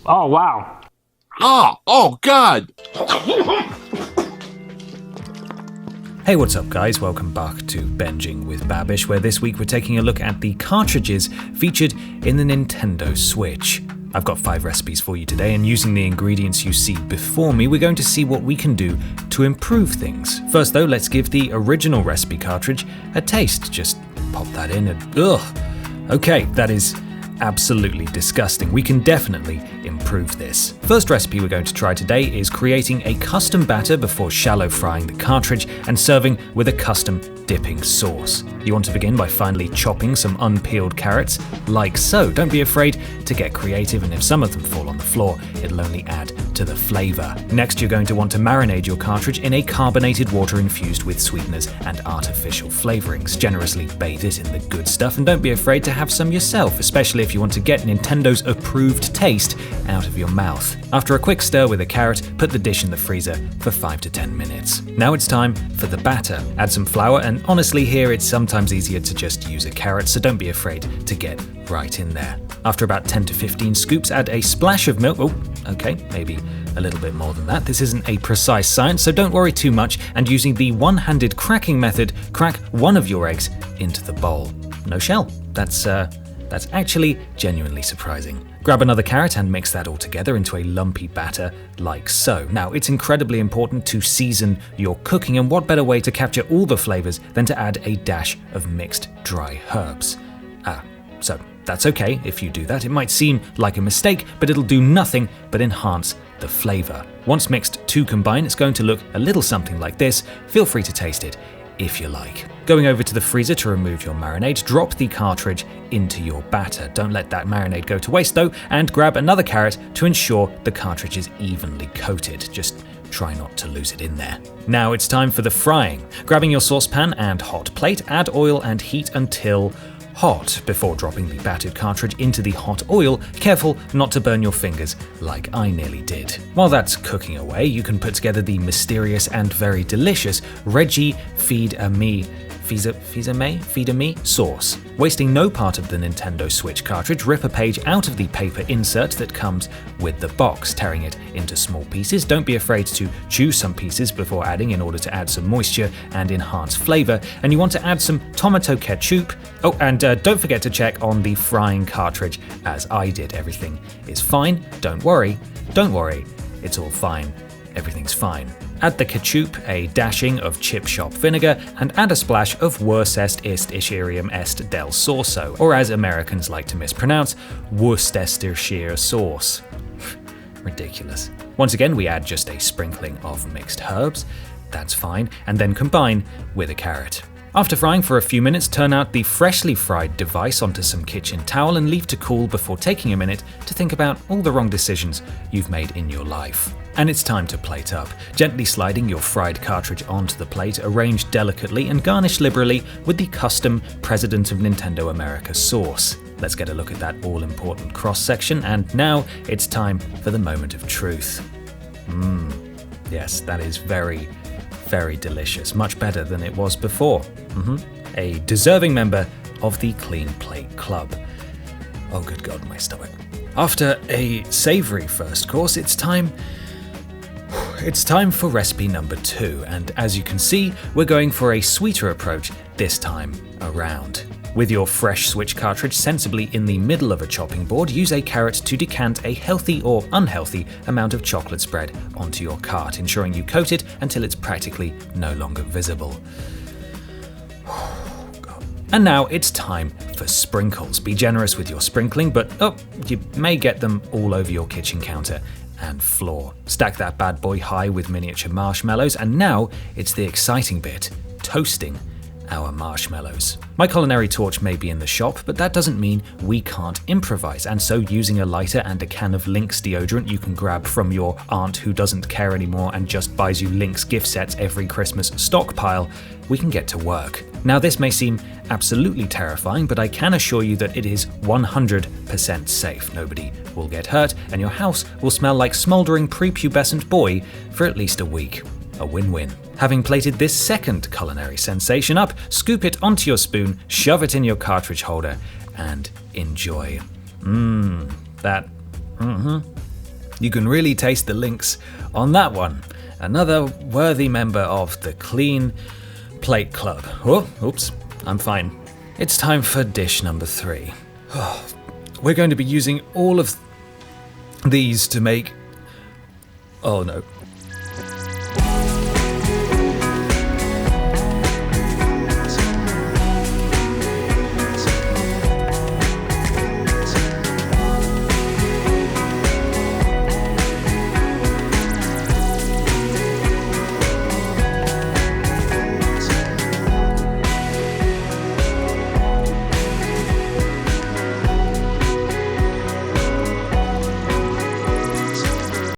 Oh, wow. Oh, God! Hey, what's up guys? Welcome back to Benging with Babish, where this week we're taking a look at the cartridges featured in the Nintendo Switch. I've got 5 recipes for you today, and using the ingredients you see before me, we're going to see what we can do to improve things. First though, let's give the original recipe cartridge a taste. Just pop that in and ugh. Okay, that is absolutely disgusting. We can definitely improve this. First recipe we're going to try today is creating a custom batter before shallow frying the cartridge and serving with a custom dipping sauce. You want to begin by finely chopping some unpeeled carrots, like so. Don't be afraid to get creative, and if some of them fall on the floor, it'll only add to the flavor. Next, you're going to want to marinate your cartridge in a carbonated water infused with sweeteners and artificial flavorings. Generously bathe it in the good stuff, and don't be afraid to have some yourself, especially if you want to get Nintendo's approved taste out of your mouth. After a quick stir with a carrot, put the dish in the freezer for 5 to 10 minutes. Now it's time for the batter. Add some flour, and honestly here it's sometimes easier to just use a carrot, so don't be afraid to get right in there. After about 10 to 15 scoops, add a splash of milk. Oh, okay, maybe a little bit more than that. This isn't a precise science, so don't worry too much, and using the one-handed cracking method, crack one of your eggs into the bowl. No shell. That's actually genuinely surprising. Grab another carrot and mix that all together into a lumpy batter like so. Now, it's incredibly important to season your cooking, and what better way to capture all the flavors than to add a dash of mixed dry herbs. So that's okay if you do that. It might seem like a mistake, but it'll do nothing but enhance the flavor. Once mixed to combine, it's going to look a little something like this. Feel free to taste it if you like. Going over to the freezer to remove your marinade, drop the cartridge into your batter. Don't let that marinade go to waste though, and grab another carrot to ensure the cartridge is evenly coated. Just try not to lose it in there. Now it's time for the frying. Grabbing your saucepan and hot plate, add oil and heat until hot before dropping the battered cartridge into the hot oil. Careful not to burn your fingers like I nearly did. While that's cooking away, you can put together the mysterious and very delicious Reggie Feed-A-Me sauce. Wasting no part of the Nintendo Switch cartridge, rip a page out of the paper insert that comes with the box, tearing it into small pieces. Don't be afraid to chew some pieces before adding in order to add some moisture and enhance flavor. And you want to add some tomato ketchup. Oh, and don't forget to check on the frying cartridge as I did. Everything is fine. Don't worry. It's all fine. Everything's fine. Add the ketchup, a dashing of chip shop vinegar, and add a splash of Worcest ist Isherium est del Sorso, or as Americans like to mispronounce, Worcestershire sauce. Ridiculous. Once again, we add just a sprinkling of mixed herbs. That's fine, and then combine with a carrot. After frying for a few minutes, turn out the freshly fried device onto some kitchen towel and leave to cool before taking a minute to think about all the wrong decisions you've made in your life. And it's time to plate up. Gently sliding your fried cartridge onto the plate, arrange delicately and garnish liberally with the custom President of Nintendo America sauce. Let's get a look at that all-important cross-section, and now it's time for the moment of truth. Yes, that is very, very delicious. Much better than it was before. A deserving member of the Clean Plate Club. Oh, good God, my stomach. After a savory first course, it's time for recipe number 2, and as you can see, we're going for a sweeter approach this time around. With your fresh Switch cartridge sensibly in the middle of a chopping board, use a carrot to decant a healthy or unhealthy amount of chocolate spread onto your cart, ensuring you coat it until it's practically no longer visible. And now it's time for sprinkles. Be generous with your sprinkling, but you may get them all over your kitchen counter and floor. Stack that bad boy high with miniature marshmallows, and now it's the exciting bit, toasting our marshmallows. My culinary torch may be in the shop, but that doesn't mean we can't improvise, and so using a lighter and a can of Lynx deodorant you can grab from your aunt who doesn't care anymore and just buys you Lynx gift sets every Christmas stockpile, we can get to work. Now this may seem absolutely terrifying, but I can assure you that it is 100% safe. Nobody will get hurt, and your house will smell like smouldering prepubescent boy for at least a week. A win-win. Having plated this second culinary sensation up, scoop it onto your spoon, shove it in your cartridge holder, and enjoy. You can really taste the links on that one. Another worthy member of the Clean Plate Club. Oh, oops, I'm fine. It's time for dish number 3. We're going to be using all of these to make... Oh no,